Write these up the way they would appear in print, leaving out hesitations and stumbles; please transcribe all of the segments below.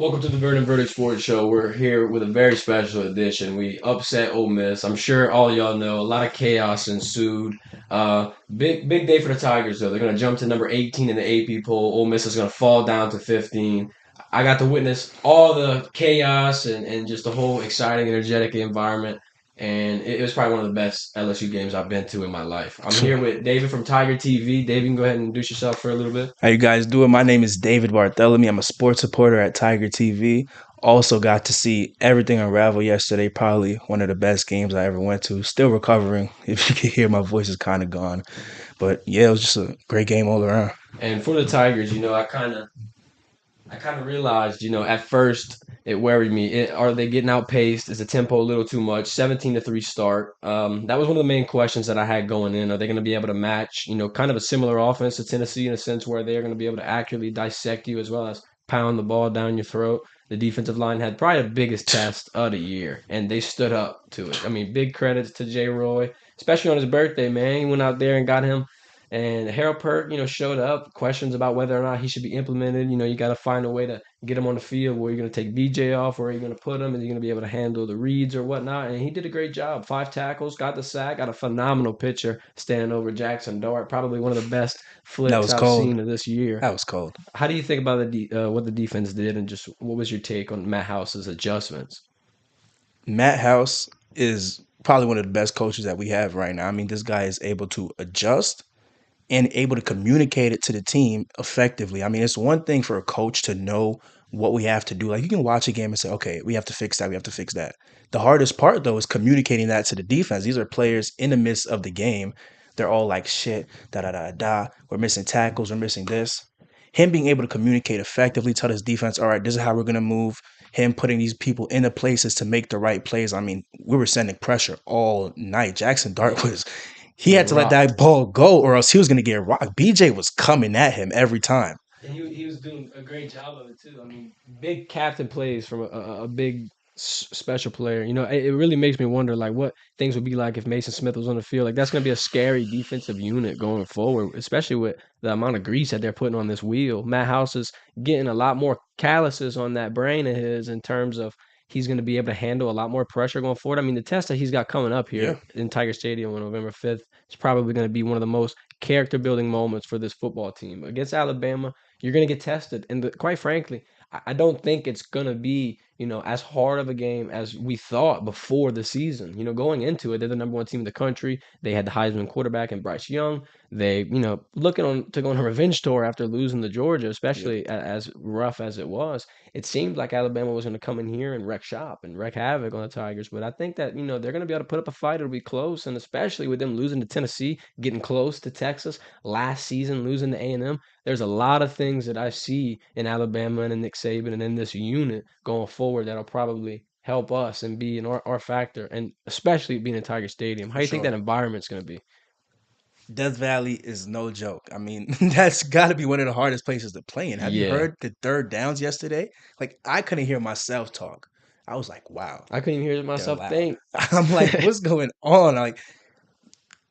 Welcome to the Verdin Sports Show. We're here with a very special edition. We upset Ole Miss. I'm sure all y'all know a lot of chaos ensued. Big day for the Tigers though. They're gonna jump to number 18 in the AP poll. Ole Miss is gonna fall down to 15. I got to witness all the chaos and just the whole exciting, energetic environment. And it was probably one of the best LSU games I've been to in my life. I'm here with David from Tiger TV. David, you can go ahead and introduce yourself for a little bit. How you guys doing? My name is David Bartholomew. I'm a sports reporter at Tiger TV. Also got to see everything unravel yesterday. Probably one of the best games I ever went to. Still recovering. If you can hear, my voice is kind of gone. But yeah, it was just a great game all around. And for the Tigers, I kind of realized, at first it worried me. Are they getting outpaced? Is the tempo a little too much? 17-3 start. That was one of the main questions that I had going in. Are they going to be able to match, kind of a similar offense to Tennessee in a sense where they're going to be able to accurately dissect you as well as pound the ball down your throat? The defensive line had probably the biggest test of the year, and they stood up to it. I mean, big credits to Jay Roy, especially on his birthday, man. He went out there and got him and Harold Perk, showed up. Questions about whether or not he should be implemented. You got to find a way to get him on the field. Where you're going to take BJ off, where you're going to put him, and you're going to be able to handle the reads or whatnot. And he did a great job. 5 tackles, got the sack, got a phenomenal pitcher standing over Jackson Dart. Probably one of the best That flicks was I've cold. seen of this year. That was cold. How do you think about what the defense did, and just what was your take on Matt House's adjustments? Matt House is probably one of the best coaches that we have right now. I mean, this guy is able to adjust and able to communicate it to the team effectively. I mean, it's one thing for a coach to know what we have to do. Like you can watch a game and say, okay, we have to fix that. We have to fix that. The hardest part though is communicating that to the defense. These are players in the midst of the game. They're all like shit, da da da da. We're missing tackles. We're missing this. Him being able to communicate effectively, tell his defense, all right, this is how we're gonna move. Him putting these people into places to make the right plays. I mean, we were sending pressure all night. Jackson Dart was he Getting had to let that rocked. ball go or else he was going to get rocked. BJ was coming at him every time. And he was doing a great job of it too. I mean, big captain plays from a big special player. It really makes me wonder like what things would be like if Mason Smith was on the field. Like that's going to be a scary defensive unit going forward, especially with the amount of grease that they're putting on this wheel. Matt House is getting a lot more calluses on that brain of his in terms of he's going to be able to handle a lot more pressure going forward. I mean, the test that he's got coming up here Yeah, in Tiger Stadium on November 5th is probably going to be one of the most character building moments for this football team against Alabama. You're going to get tested. And quite frankly, I don't think it's going to be, as hard of a game as we thought before the season. Going into it, they're the number one team in the country. They had the Heisman quarterback in Bryce Young. They, looking on to go on a revenge tour after losing to Georgia, yeah, especially as rough as it was. It seemed like Alabama was going to come in here and wreck shop and wreak havoc on the Tigers. But I think that, they're going to be able to put up a fight. It'll be close. And especially with them losing to Tennessee, getting close to Texas, last season losing to A&M, there's a lot of things that I see in Alabama and in Nick Saban and in this unit going forward that'll probably help us and be in our factor, and especially being in Tiger Stadium. How for do you think sure. that environment's going to be? Death Valley is no joke. I mean, that's got to be one of the hardest places to play in. Have you Yeah, heard the third downs yesterday? Like, I couldn't hear myself talk. I was like, wow, I couldn't even hear they're myself loud. think. I'm like, what's going on? Like,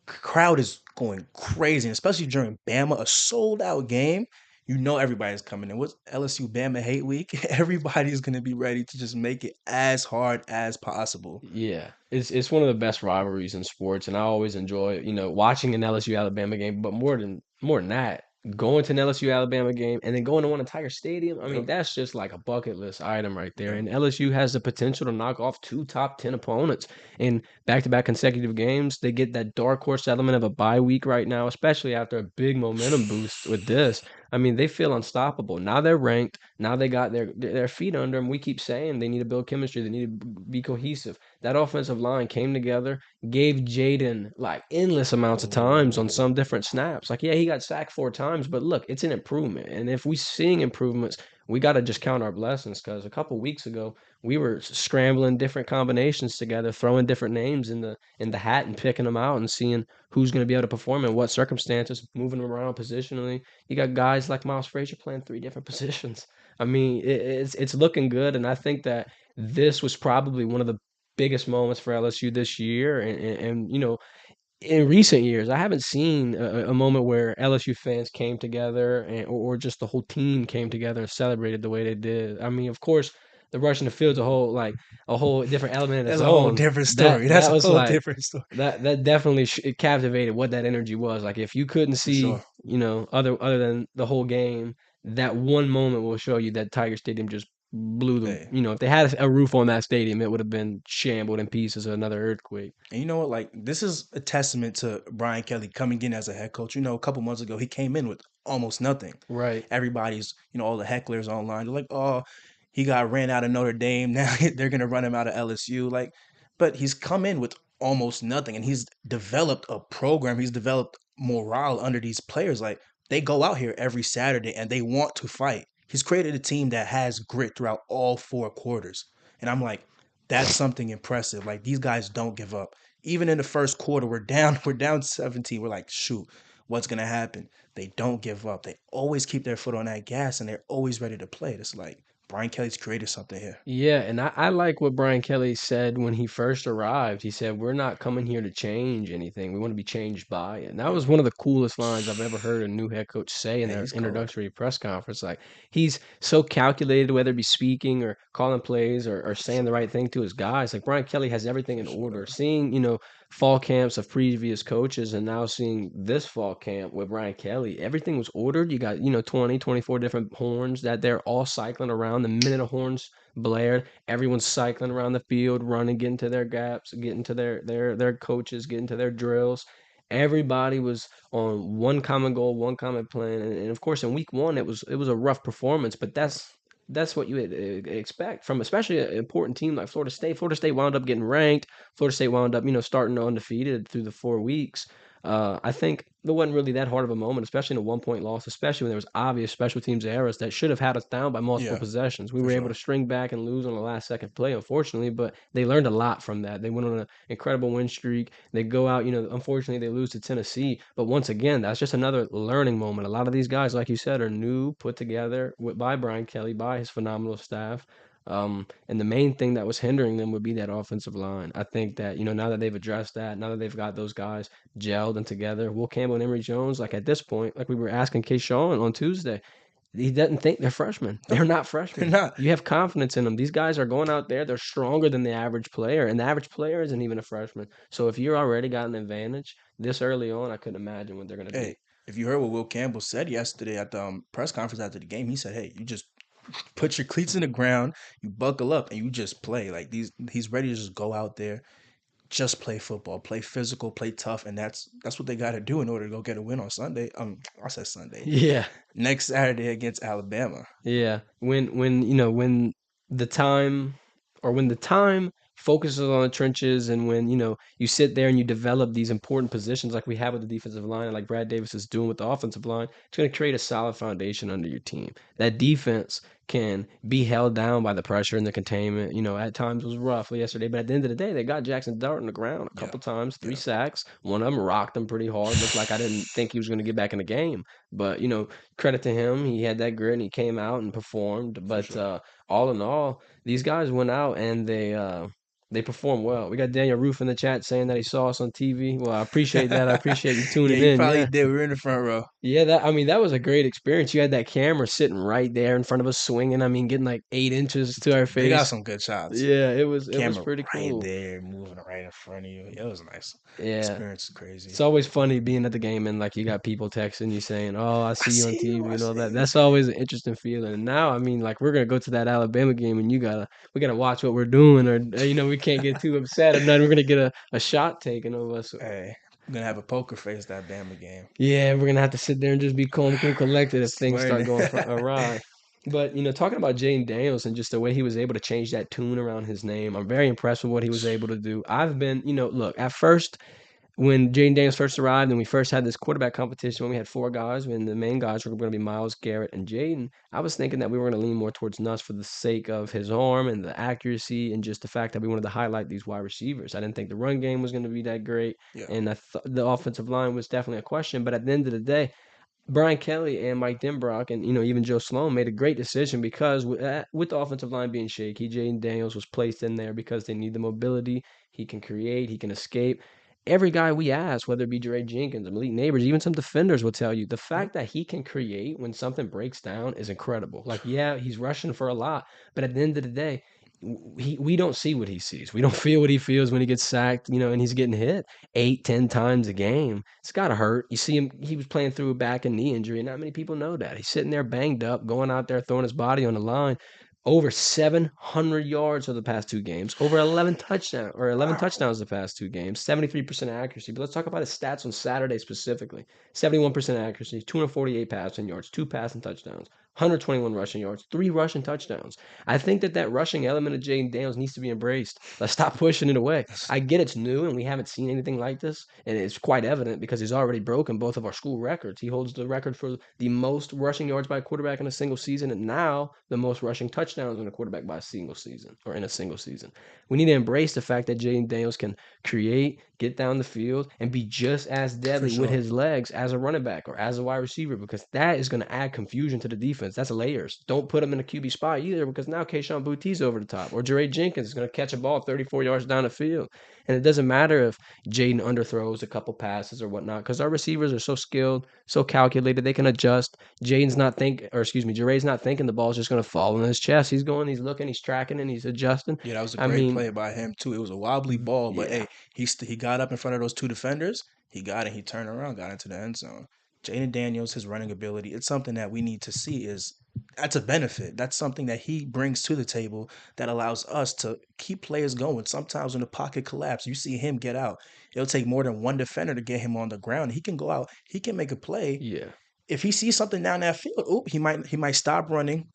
crowd is going crazy, and especially during Bama, a sold out game. You know everybody's coming in. What's LSU Bama hate week? Everybody's gonna be ready to just make it as hard as possible. Yeah, it's one of the best rivalries in sports, and I always enjoy, watching an LSU Alabama game. But more than that, going to an LSU Alabama game and then going to one at Tiger Stadium. I mean, Yep, that's just like a bucket list item right there. yep. And LSU has the potential to knock off two top 10 opponents in back-to-back consecutive games. They get that dark horse element of a bye week right now, especially after a big momentum boost with this. I mean, they feel unstoppable. Now they're ranked. Now they got their feet under them. We keep saying they need to build chemistry. They need to be cohesive. That offensive line came together, gave Jayden like endless amounts of times on Oh, some different snaps. Like, yeah, he got sacked 4 times, but look, it's an improvement. And if we seeing improvements, we got to just count our blessings because a couple weeks ago we were scrambling different combinations together, throwing different names in the hat and picking them out and seeing who's going to be able to perform in what circumstances, moving them around positionally. You got guys like Miles Frazier playing 3 different positions. I mean, it's looking good, and I think that this was probably one of the biggest moments for LSU this year, and in recent years, I haven't seen a moment where LSU fans came together or just the whole team came together and celebrated the way they did. I mean, of course, the rush in the field's a whole different element in its That's a whole own. different That story. That's that a was whole like different story that definitely it captivated what that energy was. Like if you couldn't for see, sure. other than the whole game, that one moment will show you that Tiger Stadium just blew the. Hey, If they had a roof on that stadium, it would have been shambled in pieces of another earthquake. and you know what? Like this is a testament to Brian Kelly coming in as a head coach. You know, a couple months ago he came in with almost nothing. Right. Everybody's, all the hecklers online, they're like, "Oh, he got ran out of Notre Dame. Now they're gonna run him out of LSU." Like, but he's come in with almost nothing, and he's developed a program. He's developed morale under these players. Like they go out here every Saturday and they want to fight. He's created a team that has grit throughout all four quarters, and I'm like, that's something impressive. Like these guys don't give up. Even in the first quarter, we're down. We're down 17. We're like, shoot, what's gonna happen? They don't give up. They always keep their foot on that gas and they're always ready to play. It's like Brian Kelly's created something here. Yeah, and I like what Brian Kelly said when he first arrived. He said, "We're not coming here to change anything. We want to be changed by it." And that was Yeah. one of the coolest lines I've ever heard a new head coach say in Hey, their he's cold. introductory press conference. Like he's so calculated, whether it be speaking or calling plays or For saying the sure. right thing to his guys. Like Brian Kelly has everything For in order. sure. Seeing, fall camps of previous coaches and now seeing this fall camp with Brian Kelly, everything was ordered. You got, 20, 24 different horns that they're all cycling around. The minute a horn's blared, everyone's cycling around the field, running, getting to their gaps, getting to their coaches, getting to their drills. Everybody was on one common goal, one common plan, and of course, in week one, it was a rough performance, but that's what you would expect from especially an important team like Florida State. Florida State wound up getting ranked. Florida State wound up, starting undefeated through the 4 weeks. I think it wasn't really that hard of a moment, especially in a 1 point loss, especially when there was obvious special teams errors that should have had us down by multiple Yeah, possessions. We for were able to sure. string back and lose on the last second play, unfortunately, but they learned a lot from that. They went on an incredible win streak. They go out, unfortunately, they lose to Tennessee, but once again, that's just another learning moment. A lot of these guys, like you said, are new, put together by Brian Kelly, by his phenomenal staff. And the main thing that was hindering them would be that offensive line. I think that, now that they've addressed that, now that they've got those guys gelled and together, Will Campbell and Emory Jones, like at this point, like we were asking Kayshawn on Tuesday, he doesn't think they're freshmen. No, They're not they're freshmen. not. You have confidence in them. These guys are going out there. They're stronger than the average player, and the average player isn't even a freshman. So if you're already got an advantage this early on, I couldn't imagine what they're going to do. Hey, if you heard what Will Campbell said yesterday at the press conference after the game, he said, "Hey, you just put your cleats in the ground, you buckle up, and you just play. Like he's ready to just go out there, just play football, play physical, play tough, and that's what they got to do in order to go get a win on Sunday. I said Sunday, Yeah. next Saturday against Alabama. Yeah, when the time when the time focuses on the trenches and when, you sit there and you develop these important positions like we have with the defensive line and like Brad Davis is doing with the offensive line, it's going to create a solid foundation under your team. That defense can be held down by the pressure and the containment. At times was rough yesterday, but at the end of the day, they got Jackson Dart on the ground a Yeah, couple times, three yeah, sacks. One of them rocked him pretty hard. Looked like I didn't think he was going to get back in the game. But, credit to him. He had that grit and he came out and performed. for But sure. all in all, these guys went out and they performed well. We got Daniel Roof in the chat saying that he saw us on TV. Well, I appreciate that. I appreciate you Yeah, tuning you in. probably Yeah. did. We were in the front row. Yeah, that was a great experience. You had that camera sitting right there in front of us swinging. I mean, getting like 8 inches to our They got face. some good shots. Yeah, it was Camera pretty right cool. there, moving right in front of you. Yeah, it was nice. Yeah. Experience is crazy. It's always funny being at the game and like you got people texting you saying, "Oh, I I see you on see you. TV" I and all see that. you. That's always an interesting feeling. And now, I mean, like we're gonna go to that Alabama game and we gotta watch what we're doing, or we can't get too upset or nothing. We're gonna get a shot taken of us. Hey, I'm gonna have a poker face that Bama game. Yeah, we're gonna have to sit there and just be calm, cool, collected if things Swearing start going it. awry. But talking about Jayden Daniels and just the way he was able to change that tune around his name, I'm very impressed with what he was able to do. I've been, look, at first when Jayden Daniels first arrived and we first had this quarterback competition when we had four guys, when the main guys were going to be Miles, Garrett, and Jayden, I was thinking that we were going to lean more towards Nuss for the sake of his arm and the accuracy and just the fact that we wanted to highlight these wide receivers. I didn't think the run game was going to be that great, Yeah, and the offensive line was definitely a question. But at the end of the day, Brian Kelly and Mike Denbrock and even Joe Sloan made a great decision because with the offensive line being shaky, Jayden Daniels was placed in there because they need the mobility. He can create, he can escape, every guy we ask, whether it be Dre Jenkins, Malik Neighbors, even some defenders will tell you the Yep. fact that he can create when something breaks down is incredible. Like, yeah, he's rushing for a lot, but at the end of the day, we don't see what he sees. We don't feel what he feels when he gets sacked, and he's getting hit 8, 10 times a game. It's gotta hurt. You see him, he was playing through a back and knee injury, and not many people know that. He's sitting there banged up, going out there throwing his body on the line. Over 700 yards for the past two games, over 11 Wow. touchdowns the past two games, 73% accuracy. But let's talk about his stats on Saturday specifically. 71% accuracy, 248 passing yards, two passing touchdowns, 121 rushing yards, three rushing touchdowns. I think that rushing element of Jayden Daniels needs to be embraced. Let's stop pushing it away. That's, I get it's new and we haven't seen anything like this, and it's quite evident because he's already broken both of our school records. He holds the record for the most rushing yards by a quarterback in a single season, and now the most rushing touchdowns in a quarterback by a single season or in a single season. We need to embrace the fact that Jayden Daniels can create, get down the field, and be just as for deadly with sure. his legs as a running back or as a wide receiver because that is going to add confusion to the defense. That's layers. Don't put him in a QB spot either because now Kayshawn Boutille's over the top or Jare Jenkins is going to catch a ball 34 yards down the field. And it doesn't matter if Jayden underthrows a couple passes or whatnot because our receivers are so skilled, so calculated, they can adjust. Jaden's not think, or excuse me, Jare's not thinking the ball's just going to fall in his chest. He's going, he's looking, he's tracking, and he's adjusting. Yeah, that was a I great mean, play by him too. It was a wobbly ball, but yeah, hey, he got up in front of those two defenders. He got it. He turned around, got into the end zone. Jaden Daniels, his running ability, it's something that we need to see. Is That's a benefit. That's something that he brings to the table that allows us to keep players going. Sometimes when the pocket collapse, you see him get out. It'll take more than one defender to get him on the ground. He can go out. He can make a play. yeah, If he sees something down that field, he might stop running,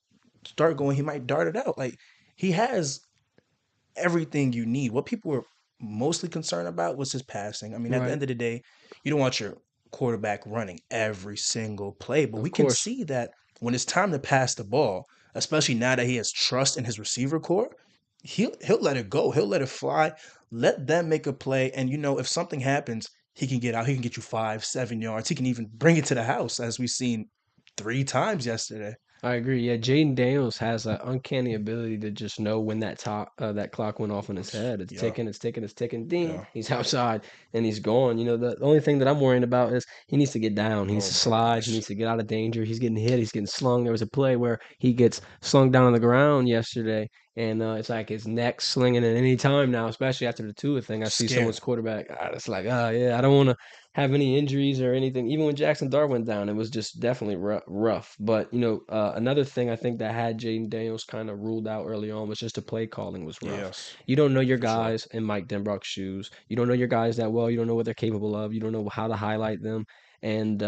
start going. He might dart it out. Like he has everything you need. What people were mostly concerned about was his passing. I mean, at the right. end of the day, you don't want your quarterback running every single play, but we Of can course. see that when it's time to pass the ball, especially now that he has trust in his receiver core, he'll let it go. He'll let it fly. Let them make a play, and if something happens, he can get out. He can get you 5, 7 yards. He can even bring it to the house, as we've seen 3 times yesterday. I agree. Yeah, Jaden Daniels has an uncanny ability to just know when that clock went off in his head. It's Yeah, ticking, it's ticking, it's ticking. Ding, yeah. he's outside and he's gone. The only thing that I'm worrying about is he needs to get down. He needs Oh to my slide. He gosh. needs to get out of danger. He's getting hit. He's getting slung. There was a play where he gets slung down on the ground yesterday, and it's like his neck slinging at any time now, especially after the Tua thing. I see Scared. someone's quarterback. It's like, oh yeah, I don't want to have any injuries or anything. Even when Jackson Dart went down, it was just definitely rough. But another thing I think that had Jaden Daniels kind of ruled out early on was just the play calling was rough. Yes, You don't know your for sure. guys in Mike Denbrock's shoes. You don't know your guys that well. You don't know what they're capable of. You don't know how to highlight them. And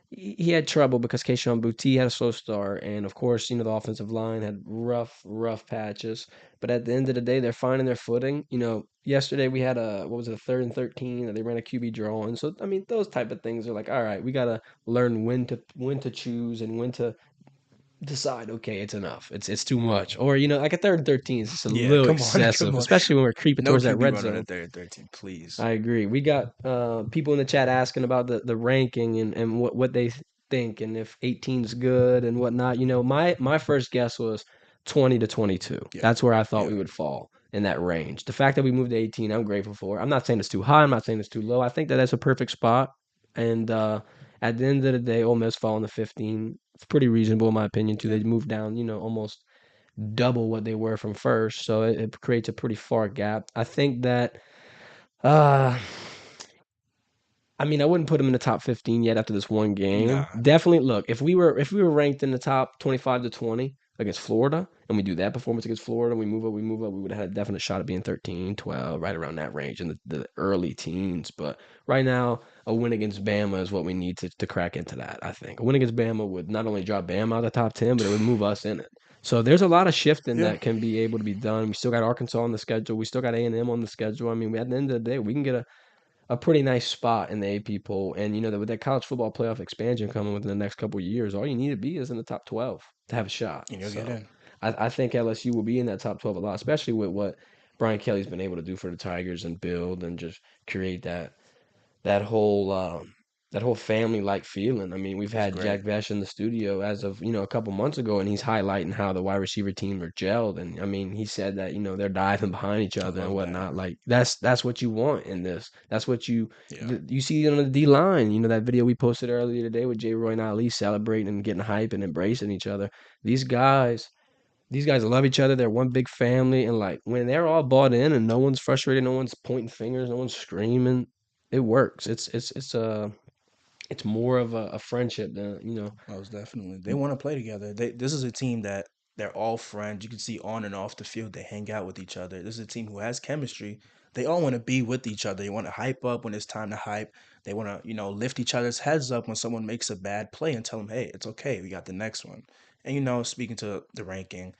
he had trouble because Keishon Boutte had a slow start, and of course, the offensive line had rough patches. But at the end of the day, they're finding their footing. Yesterday we had a what was it, a 3rd and 13 that they ran a QB draw, and so I mean those type of things are like, all right, we gotta learn when to choose and when to decide. Okay, it's enough. It's too much, or like a 3rd and 13 is just a Yeah, little come on, excessive, come on. especially when we're creeping No towards that QB red run on a zone. 13, please. I agree. We got people in the chat asking about the ranking and what they think and if 18 is good and whatnot. My first guess was 20 to 22. Yeah, That's where I thought yeah, we would fall in that range. The fact that we moved to 18, I'm grateful for. I'm not saying it's too high. I'm not saying it's too low. I think that that's a perfect spot. And at the end of the day, Ole Miss falling to 15. It's pretty reasonable in my opinion too. yeah. They moved down, almost double what they were from first, so it creates a pretty far gap. I think that. Uh, I mean, I wouldn't put him in the top 15 yet after this one game. Nah, Definitely, look, if we were ranked in the top 25 to 20 against Florida, and we do that performance against Florida, we move up, we would have had a definite shot at being 13, 12, right around that range in the early teens. But right now, a win against Bama is what we need to crack into that, I think. A win against Bama would not only drop Bama out of the top 10, but it would move us in it. So there's a lot of shifting yeah. that can be able to be done. We still got Arkansas on the schedule. We still got A&M on the schedule. I mean, at the end of the day, we can get a pretty nice spot in the AP poll. And that with that college football playoff expansion coming within the next couple of years, all you need to be is in the top 12 to have a shot. And you'll get So in. I think LSU will be in that top 12 a lot, especially with what Brian Kelly's been able to do for the Tigers and build and just create that whole that whole family like feeling. I mean, we've It's had Jack great. Vesh in the studio as of, a couple months ago, and he's highlighting how the wide receiver teams are gelled. And I mean, he said that, they're diving behind each I other and love that. whatnot. Like that's what you want in this. That's what Yeah, you see on the D line. That video we posted earlier today with J. Roy and Ali celebrating and getting hype and embracing each other. These guys these guys love each other. They're one big family, and like when they're all bought in and no one's frustrated, no one's pointing fingers, no one's screaming, it works. It's more of a friendship than most definitely. They want to play together. This is a team that they're all friends. You can see on and off the field they hang out with each other. This is a team who has chemistry. They all want to be with each other. They want to hype up when it's time to hype. They want to, lift each other's heads up when someone makes a bad play and tell them, "Hey, it's okay. We got the next one." And speaking to the ranking,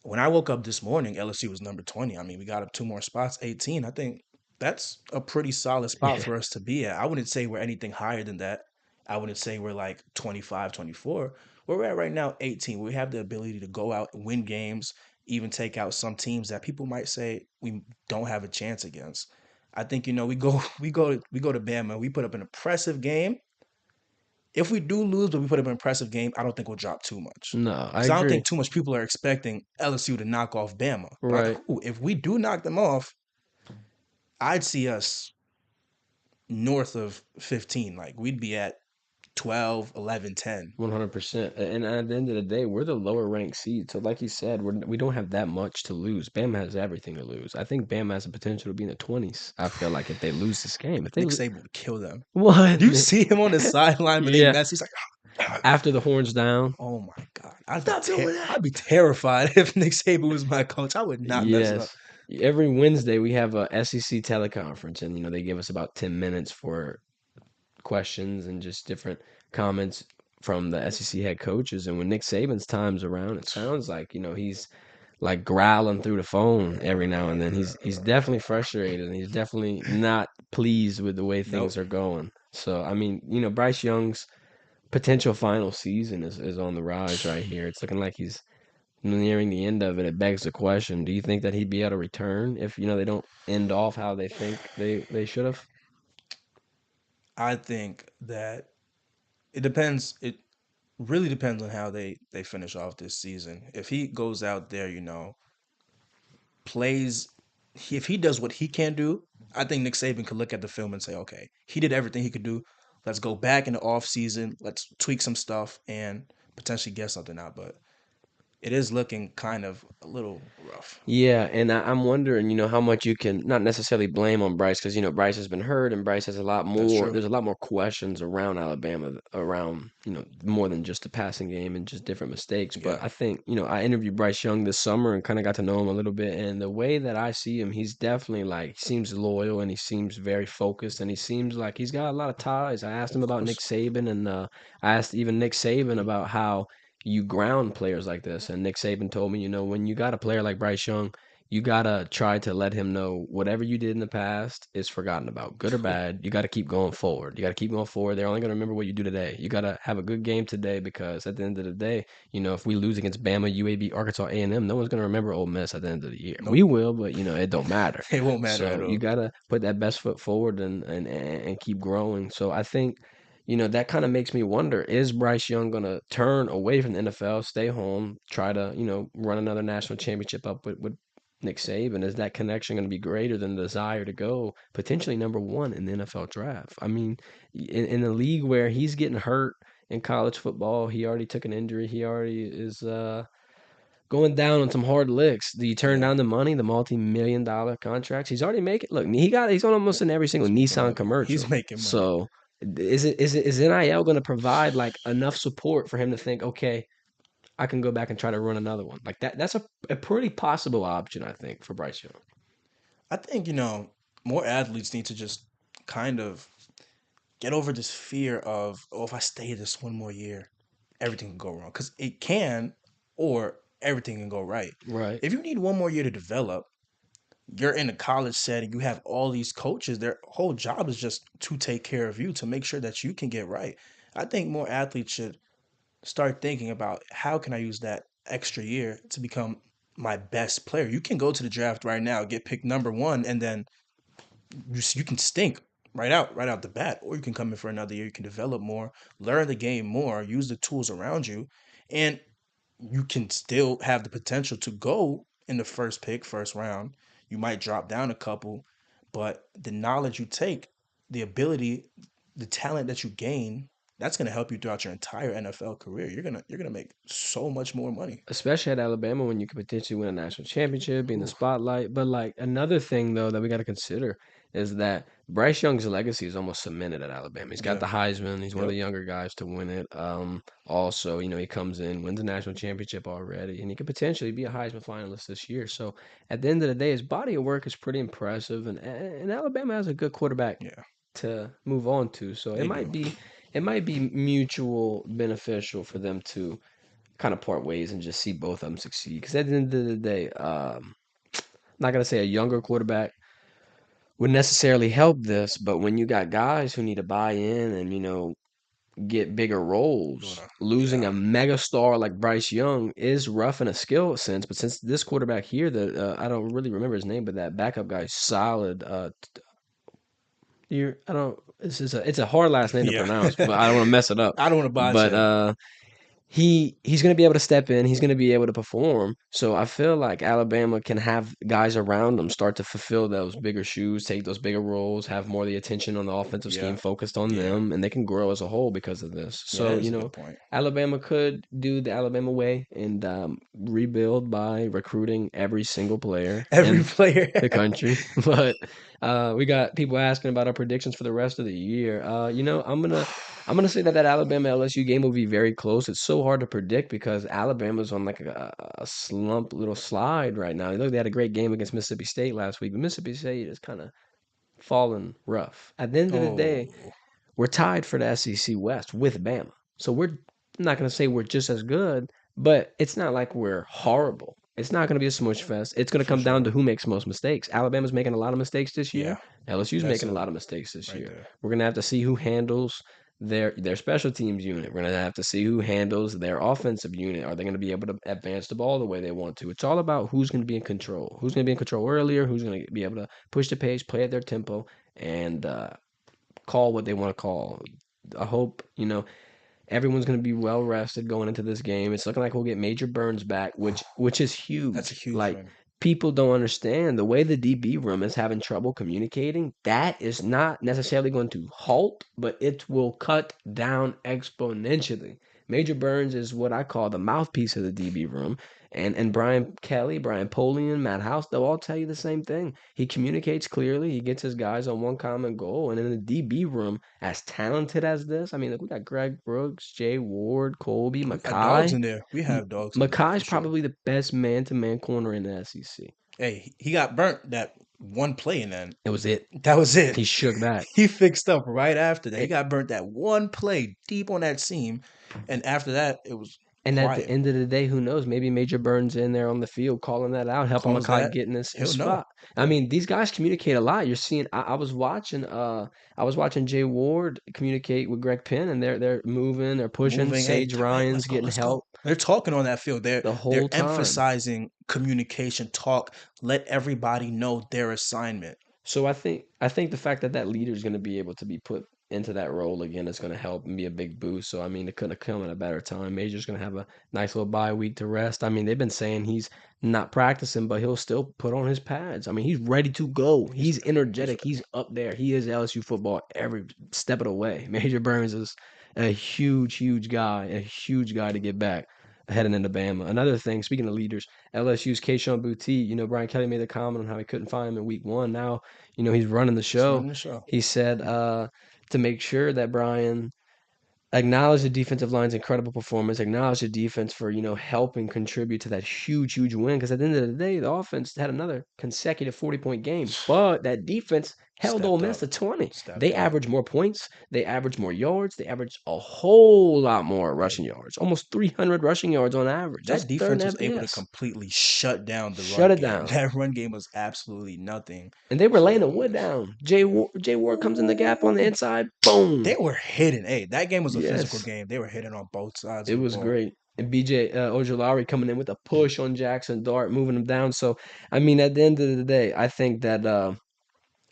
when I woke up this morning, LSU was number 20. I mean, we got up two more spots, 18. I think that's a pretty solid spot yeah. for us to be at. I wouldn't say we're anything higher than that. I wouldn't say we're like 25, 24. Where we're at right now, 18. We have the ability to go out and win games, even take out some teams that people might say we don't have a chance against. I think, we go we go to Bama, we put up an impressive game. If we do lose, but we put up an impressive game, I don't think we'll drop too much. No, I Because I don't agree. think too much people are expecting LSU to knock off Bama. But Right. if we do knock them off, I'd see us north of 15. Like we'd be at 12, 11, 10. 100%. And at the end of the day, we're the lower ranked seed. So, like you said, we don't have that much to lose. Bama has everything to lose. I think Bama has the potential to be in the 20s. I feel like if they lose this game, if they Nick Saban would kill them. what? Do you see him on the sideline when they Yeah, mess? He's like, after the horns down. oh my God. Stop doing that. I'd be terrified if Nick Saban was my coach. I would not mess up. Yes. Every Wednesday we have a SEC teleconference, and they give us about 10 minutes for questions and just different comments from the SEC head coaches. And when Nick Saban's time's around, it sounds like he's like growling through the phone every now and then. He's definitely frustrated, and he's definitely not pleased with the way things Nope. are going. So I mean, Bryce Young's potential final season is on the rise right here. It's looking like he's nearing the end of it. It begs the question: do you think that he'd be able to return if they don't end off how they think they should have? I think that it depends. It really depends on how they finish off this season. If he goes out there, plays, if he does what he can do, I think Nick Saban could look at the film and say, okay, he did everything he could do. Let's go back in the off season. Let's tweak some stuff and potentially get something out. But it is looking kind of a little rough. Yeah, and I'm wondering, how much you can not necessarily blame on Bryce because Bryce has been hurt and Bryce has a lot That's more. true. There's a lot more questions around Alabama, around more than just the passing game and just different mistakes. But Yeah. I think I interviewed Bryce Young this summer and kind of got to know him a little bit. And the way that I see him, he's definitely like he seems loyal and he seems very focused and he seems like he's got a lot of ties. I asked him Of about Nick course. Saban and I asked even Nick Saban about how you ground players like this. And Nick Saban told me, when you got a player like Bryce Young, you gotta try to let him know whatever you did in the past is forgotten about, good or bad. You gotta keep going forward. You gotta keep going forward. They're only gonna remember what you do today. You gotta have a good game today because at the end of the day, if we lose against Bama, UAB, Arkansas, A&M, no one's gonna remember Ole Miss at the end of the year. We Nope. will, but it don't matter. It won't matter at So you all. gotta put that best foot forward and keep growing. So I think that kind of makes me wonder, is Bryce Young going to turn away from the NFL, stay home, try to, run another national championship up with Nick Saban? Is that connection going to be greater than the desire to go potentially number one in the NFL draft? I mean, in a league where he's getting hurt in college football, he already took an injury, he already is going down on some hard licks. Do you turn Yeah. down the money, the multi-million-dollar contracts? He's already making. Look, he's on almost in every single He's making Nissan money. He's commercial. making money. So is NIL going to provide like enough support for him to think, okay, I can go back and try to run another one like that? That's a pretty possible option, I think, for Bryce Young. I think, more athletes need to just kind of get over this fear of, oh, if I stay this one more year, everything can go wrong. Because it can, or everything can go right. Right. If you need one more year to develop, you're in a college setting, you have all these coaches, their whole job is just to take care of you, to make sure that you can get right. I think more athletes should start thinking about how can I use that extra year to become my best player. You can go to the draft right now, get picked number one, and then you can stink right out the bat, or you can come in for another year. You can develop more, learn the game more, use the tools around you, and you can still have the potential to go in the first pick, first round. You might drop down a couple, but the knowledge you take, the ability, the talent that you gain, that's going to help you throughout your entire NFL career. You're gonna make so much more money. Especially at Alabama when you could potentially win a national championship, be in the Ooh, spotlight. But like another thing though that we got to consider is that Bryce Young's legacy is almost cemented at Alabama. He's got yeah, the Heisman. He's one of yep, the younger guys to win it. Also, he comes in, wins a national championship already, and he could potentially be a Heisman finalist this year. So at the end of the day, his body of work is pretty impressive, and Alabama has a good quarterback yeah, to move on to. So they do. it might be mutual beneficial for them to kind of part ways and just see both of them succeed. Because at the end of the day, I'm not gonna say a younger quarterback would necessarily help this, but when you got guys who need to buy in and get bigger roles, losing Yeah, a mega star like Bryce Young is rough in a skill sense. But since this quarterback here, the I don't really remember his name, but that backup guy's solid. You I don't. It's a hard last name to yeah. pronounce, but I don't want to mess it up. I don't want to botch But it. he's going to be able to step in. He's going to be able to perform. So I feel like Alabama can have guys around them start to fulfill those bigger shoes, take those bigger roles, have more of the attention on the offensive scheme Yeah, focused on yeah, them, and they can grow as a whole because of this. yeah. That So is a good point. Alabama could do the Alabama way and rebuild by recruiting every single player Every in player. the country. But we got people asking about our predictions for the rest of the year. I'm gonna say that Alabama LSU game will be very close. It's so hard to predict because Alabama's on like a slump little slide right now. Look, they had a great game against Mississippi State last week, but Mississippi State is kind of falling rough. At the end of the day, Oh, we're tied for the SEC West with Bama. So we're not going to say we're just as good, but it's not like we're horrible. It's not going to be a smush fest. It's going to for come down sure. to who makes most mistakes. Alabama's making a lot of mistakes this year. Yeah, LSU's that's making a it lot of mistakes this right year. there. We're going to have to see who handles their special teams unit. We're going to have to see who handles their offensive unit. Are they going to be able to advance the ball the way they want to? It's all about who's going to be in control. Who's going to be in control earlier? Who's going to be able to push the pace, play at their tempo, and call what they want to call. I hope, everyone's going to be well rested going into this game. It's looking like we'll get Major Burns back, which is That's a huge. huge Like win. people don't understand the way the DB room is having trouble communicating. That is not necessarily going to halt, but it will cut down exponentially. Major Burns is what I call the mouthpiece of the DB room. And Brian Kelly, Brian Polian, Matt House, they'll all tell you the same thing. He communicates clearly. He gets his guys on one common goal. And in the DB room, as talented as this, I mean, look, we got Greg Brooks, Jay Ward, Colby, We got dogs Mackay. in there. We have dogs in there for Mackay's sure. probably the best man-to-man corner in the SEC. Hey, he got burnt that one play, and then It was it. that was it. He shook back. He fixed up right after that. He A- got burnt that one play deep on that seam, and after that, it was And at the quiet. end of the day, who knows? Maybe Major Burns in there on the field calling that out, helping Calls Mackay that, get in his he'll know. spot. I Yeah, mean, these guys communicate a lot. You're seeing. I was watching Jay Ward communicate with Greg Penn, and they're moving, they're pushing. moving. Hey, Sage hey, Ryan's getting let's go. help They're talking on that field. the They're whole time. emphasizing communication, talk. Let everybody know their assignment. So I think the fact that that leader is going to be able to be put into that role again is going to help and be a big boost. So I mean, it couldn't have come at a better time. Major's going to have a nice little bye week to rest. I mean, they've been saying he's not practicing, but he'll still put on his pads. I mean, he's ready to go. He's He's energetic. He's up there. He is LSU football every step of the way. Major Burns is a huge, huge guy to get back heading into Bama. Another thing, speaking of leaders, LSU's Keishon Boutte, Brian Kelly made a comment on how he couldn't find him in week one. Now he's running the he's show. running the show. He said to make sure that Brian acknowledge the defensive line's incredible performance, acknowledge the defense for, helping contribute to that huge, huge win. Because at the end of the day, the offense had another consecutive 40-point game, but that defense held Ole Stepped Miss up. to 20. Stepped They up. averaged more points, they averaged more yards, they averaged a whole lot more Hey, rushing yards, almost 300 rushing yards on average. That's that third defense in was able to FBS. completely shut down the run Shut it game. down. That run game was absolutely nothing And they were for laying the Ole wood Miss. down. Jay Ward comes in the gap on the Ooh, inside. they Boom. were hitting. Hey, that game was a physical Yes. game. They were hitting on both sides It of the was ball. great. And BJ Ojolari coming in with a push on Jackson Dart, moving him down. So, I mean, at the end of the day, I think that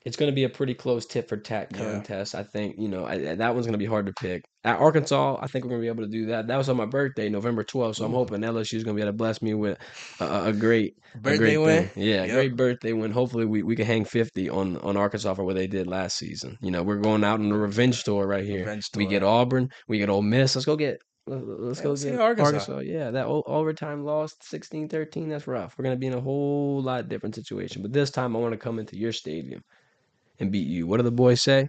It's going to be a pretty close tit for tat Yeah. contest. I think, that one's going to be hard to pick. At Arkansas, I think we're going to be able to do that. That was on my birthday, November 12th. So I'm Ooh, hoping LSU is going to be able to bless me with a great, a birthday great win. thing. Yeah, a Yep. great birthday win. Hopefully we can hang 50 on Arkansas for what they did last season. We're going out on the Yeah. revenge tour right here. Revenge We get tour. Auburn, we get Ole Miss. Let's Hey, go let's see get Arkansas. Arkansas. Yeah, that overtime loss 16-13. That's rough. We're going to be in a whole lot different situation. But this time I want to come into your stadium and beat you. What do the boys say?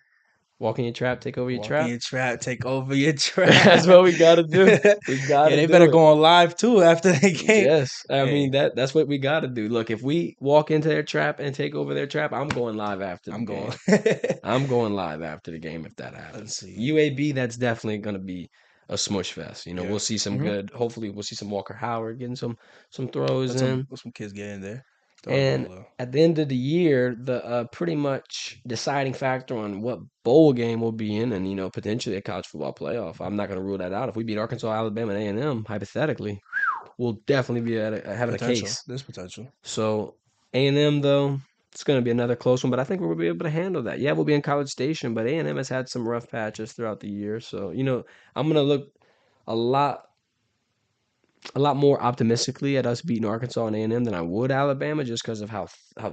Walk in your trap, take over your Walk in trap. your trap, take over your trap. That's what we gotta do. We Yeah, gotta they better do it. go on live too after the game. Yes, I Hey, mean that's what we gotta do. Look, if we walk into their trap and take over their trap, I'm going live after the I'm going. game. I'm going live after the game if that Let's happens. see. UAB, that's definitely gonna be a smush fest. Yeah. We'll see some hmm good. Hopefully, we'll see some Walker Howard getting some throws in. Let some kids get in there. Throw the ball a And little. at the end of the year, the pretty much deciding factor on what bowl game we'll be in, and potentially a college football playoff. I'm not going to rule that out. If we beat Arkansas, Alabama, and A&M, hypothetically, we'll definitely be having a Potential. case. There's potential. So A&M though, it's going to be another close one, but I think we'll be able to handle that. Yeah, we'll be in College Station, but A&M has had some rough patches throughout the year. So I'm going to look a lot more optimistically at us beating Arkansas and A&M than I would Alabama, just because of how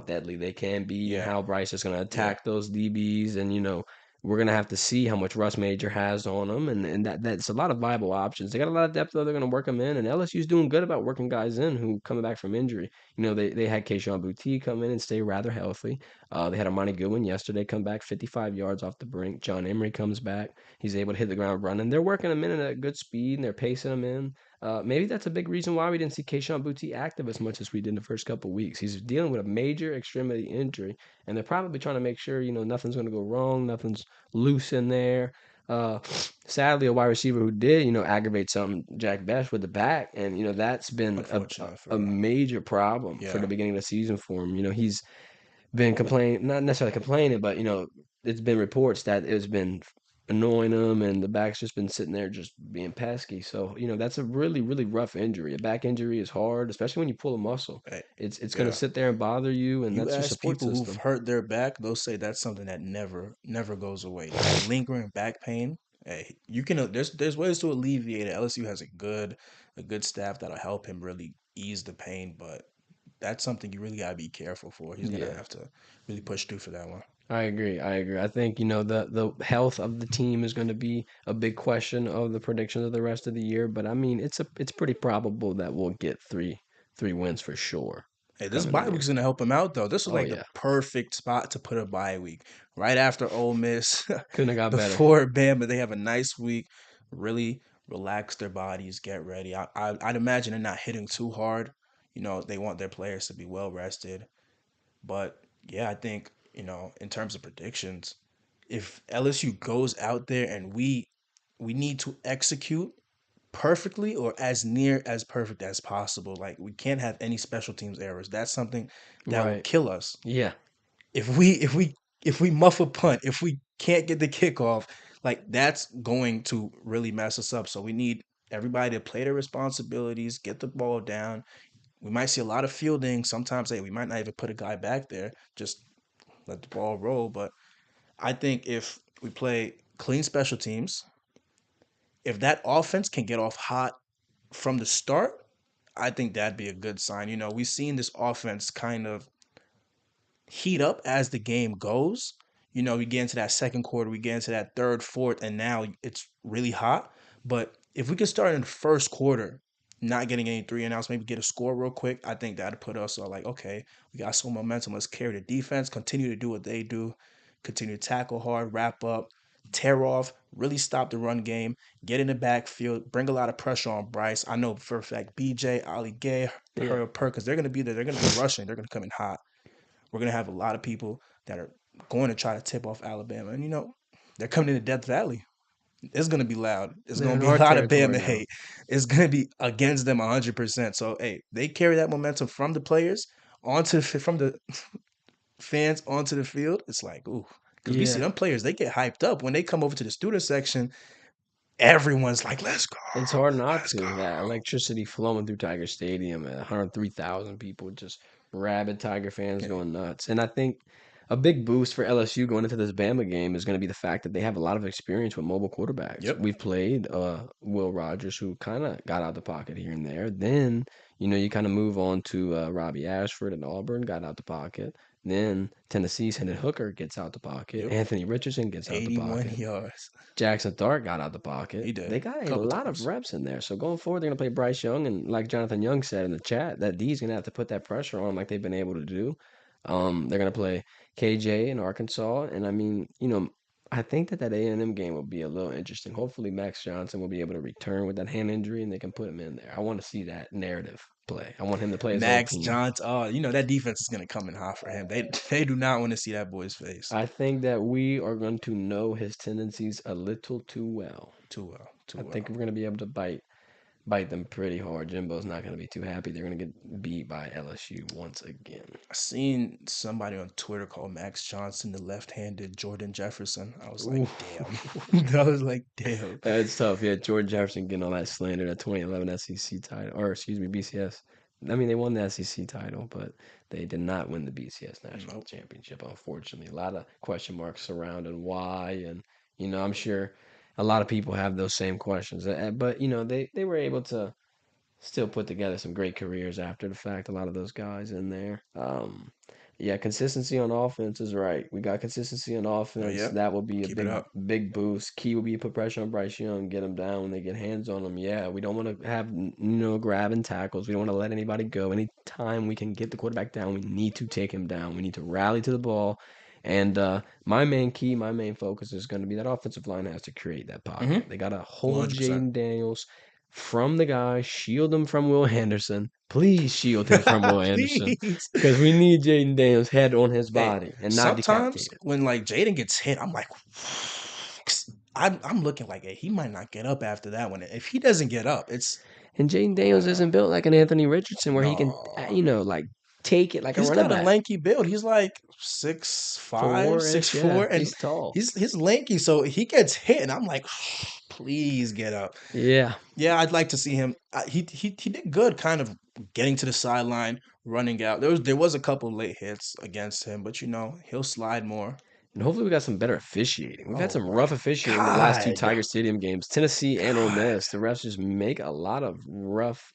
deadly they can be and Yeah. how Bryce is going to Yeah. attack those DBs, and we're going to have to see how much Russ Major has on them, and that's a lot of viable options. They got a lot of depth though. They're going to work them in, and LSU's doing good about working guys in who coming back from injury. They had Keyshawn Boutte come in and stay rather healthy. They had Amani Goodwin yesterday come back 55 yards off the brink. John Emery comes back. He's able to hit the ground running. They're working him in at a good speed and they're pacing him in. Maybe that's a big reason why we didn't see Keyshawn Boutte active as much as we did in the first couple of weeks. He's dealing with a major extremity injury, and they're probably trying to make sure nothing's going to go wrong, nothing's loose in there. Uh, Sadly, a wide receiver who did aggravate something, Jack Best with the back, and that's been Unfortunate for a real. major problem for Yeah. the beginning of the season for him. He's been complaining, not necessarily complaining, but it's been reports that it's been annoying him, and the back's just been sitting there just being pesky. So that's a really really rough injury. A back injury is hard, especially when you pull a muscle. Hey, It's going to yeah. sit there and bother you, and You that's your ask support people who've system. hurt their back, they'll say that's something that never goes away. That lingering back pain. Hey, you can. There's ways to alleviate it. LSU has a good staff that'll help him really ease the pain, but that's something you really gotta be careful for. He's gonna Yeah. have to really push through for that one. I agree. I agree. I think, the health of the team is going to be a big question of the predictions of the rest of the year, but I mean, it's pretty probable that we'll get three wins for sure Hey, this coming bye in. week's gonna help him out though. This was Oh like the yeah. perfect spot to put a bye week right after Ole Miss, Couldn't have got better. before Bama. They have a nice week, really relax their bodies, get ready. I'd imagine they're not hitting too hard. They want their players to be well rested. But yeah, I think in terms of predictions, if LSU goes out there and we need to execute perfectly or as near as perfect as possible. Like we can't have any special teams errors. That's something that will Right. kill us. Yeah. If we muff a punt, if we can't get the kickoff, like that's going to really mess us up. So we need everybody to play their responsibilities, get the ball down. We might see a lot of fielding. Sometimes, hey, we might not even put a guy back there. Just let the ball roll. But I think if we play clean special teams, if that offense can get off hot from the start, I think that'd be a good sign. We've seen this offense kind of heat up as the game goes. We get into that second quarter, we get into that third, fourth, and now it's really hot. But if we could start in the first quarter, not getting any three and outs, maybe get a score real quick, I think that'd put us all like, okay, we got some momentum. Let's carry the defense, continue to do what they do, continue to tackle hard, wrap up, tear off, really stop the run game, get in the backfield, bring a lot of pressure on Bryce. I know for a fact BJ, Ali Gay, Yeah. Harold Perkins, they're going to be there. They're going to be rushing. They're going to come in hot. We're going to have a lot of people that are going to try to tip off Alabama. And, they're coming into Death Valley. It's going to be loud. It's They're going in to be our a lot of territory Bama now. hate. It's going to be against them 100%. So, hey, they carry that momentum from the players from the fans onto the field. It's like, ooh, because we see Yeah. them players, they get hyped up. When they come over to the student section, everyone's like, let's go. It's hard not Let's go. to. That electricity flowing through Tiger Stadium, 103,000 people, just rabid Tiger fans Hey, going nuts. And I think A big boost for LSU going into this Bama game is going to be the fact that they have a lot of experience with mobile quarterbacks. Yep, We've played Will Rogers, who kind of got out the pocket here and there. Then, you kind of move on to Robbie Ashford and Auburn got out the pocket. Then Tennessee's Hendon Hooker gets out the pocket. yep. Anthony Richardson gets out the 81 pocket. yards. Jackson Dart got out the pocket. He did They got a a couple lot of times. reps in there. So going forward, they're going to play Bryce Young. And like Jonathan Young said in the chat, that D's going to have to put that pressure on like they've been able to do. They're going to play KJ in Arkansas. And I mean, I think that A&M game will be a little interesting. Hopefully, Max Johnson will be able to return with that hand injury and they can put him in there. I want to see that narrative play. I want him to play his whole Max team. Johnson. Oh, that defense is gonna come in hot for him. They do not want to see that boy's face. I think that we are going to know his tendencies a little too well. Too well. Too I think well. we're going to be able to bite them pretty hard. Jimbo's not going to be too happy. They're going to get beat by LSU once again. I seen somebody on Twitter call Max Johnson the left-handed Jordan Jefferson. I was like, Ooh. damn. I was like, damn. That's tough. Yeah, George Jefferson getting all that slander, that 2011 SEC title, or excuse me, BCS. I mean, they won the SEC title, but they did not win the BCS national Nope. championship, unfortunately. A lot of question marks surrounding why, and I'm sure a lot of people have those same questions. But they were able to still put together some great careers after the fact. A lot of those guys in there. Yeah, consistency on offense is right. We got consistency on Oh, offense. yep. That will be a Keep it big, up. big boost. Key will be put pressure on Bryce Young, get him down when they get hands on him. Yeah, we don't want to have grabbing tackles. We don't want to let anybody go. Anytime we can get the quarterback down, we need to take him down. We need to rally to the ball. And my main focus is going to be that offensive line has to create that Mm-hmm. pocket. They got to hold 100%. Jayden Daniels from the guy, shield him from Will Henderson. Please shield him from Will Henderson Please. because we need Jayden Daniels' head on his Hey, body and not sometimes decapitated. when like Jayden gets hit, I'm like, I'm looking like, hey, he might not get up after that one. If he doesn't get up, it's And Jayden Daniels isn't built like an Anthony Richardson where he can, no. like take it like a He's running got a back. lanky build. He's like 6'5", 4-ish, yeah. 6'4", and He's tall. he's lanky. So he gets hit, and I'm like, please get up. Yeah. Yeah, I'd like to see him. He did good, kind of getting to the sideline, running out. There was a couple late hits against him, but he'll slide more. And hopefully we got some better officiating. We've had Oh some my rough officiating the last two God, Tiger Stadium games, Tennessee and Ole God, Miss. The refs just make a lot of rough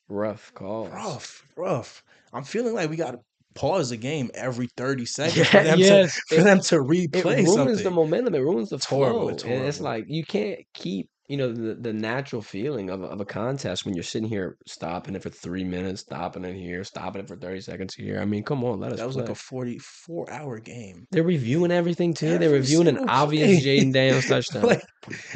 calls. rough, rough. I'm feeling like we got to pause the game every 30 seconds for Yeah, them to yes. for them to It replay ruins the something. momentum. It ruins the It's horrible. flow. It's And it's horrible. like you can't keep, the natural feeling of a contest when you're sitting here stopping it for 3 minutes, stopping it here, stopping it for 30 seconds here. I mean, come on, let us That was like a play. 44-hour game. They're reviewing everything too. They're Every reviewing an single obvious play. Jayden Daniels touchdown. Like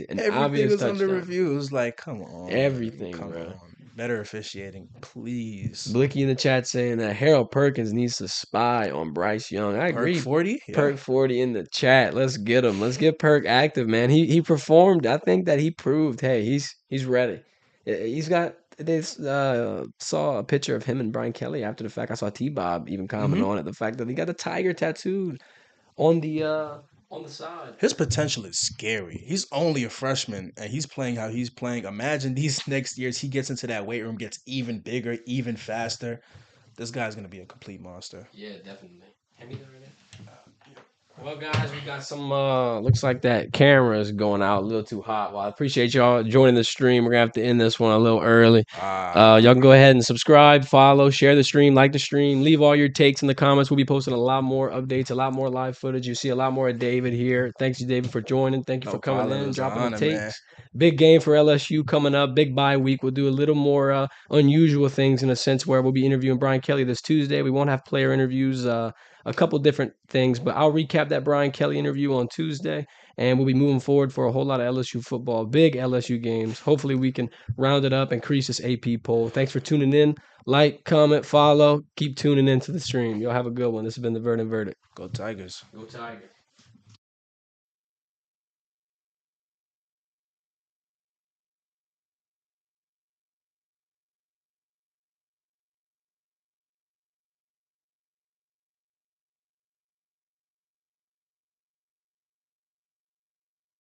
An everything obvious was under touchdown. review. It was like, come on, Everything, come bro. on. Better officiating, please. Blicky in the chat saying that Harold Perkins needs to spy on Bryce Young. I Perk agree. 40? Yeah. Perk 40 in the chat. Let's get him. Let's get Perk active, man. He performed. I think that he proved, hey, he's ready. He's got they saw a picture of him and Brian Kelly after the fact. I saw T-Bob even comment Hmm. on it. The fact that he got a tiger tattooed on the side. His potential is scary. He's only a freshman and he's playing how he's playing. Imagine these next years he gets into that weight room, gets even bigger, even faster. This guy's going to be a complete monster. Yeah, definitely. Hand me that right there. Well, guys, we got some. Looks like that camera is going out a little too hot. Well, I appreciate y'all joining the stream. We're gonna have to end this one a little early. Ah, Y'all can go ahead and subscribe, follow, share the stream, like the stream, leave all your takes in the comments. We'll be posting a lot more updates, a lot more live footage. You see a lot more of David here. Thanks you, David, for joining. Thank you no for coming problem. It in, was an dropping the honor, man. takes. Big game for LSU coming up. Big bye week. We'll do a little more unusual things in a sense where we'll be interviewing Brian Kelly this Tuesday. We won't have player interviews. A couple different things, but I'll recap that Brian Kelly interview on Tuesday, and we'll be moving forward for a whole lot of LSU football, big LSU games. Hopefully, we can round it up, increase this AP poll. Thanks for tuning in. Like, comment, follow. Keep tuning into the stream. Y'all have a good one. This has been the Verdin Verdict. Go Tigers. Go Tigers.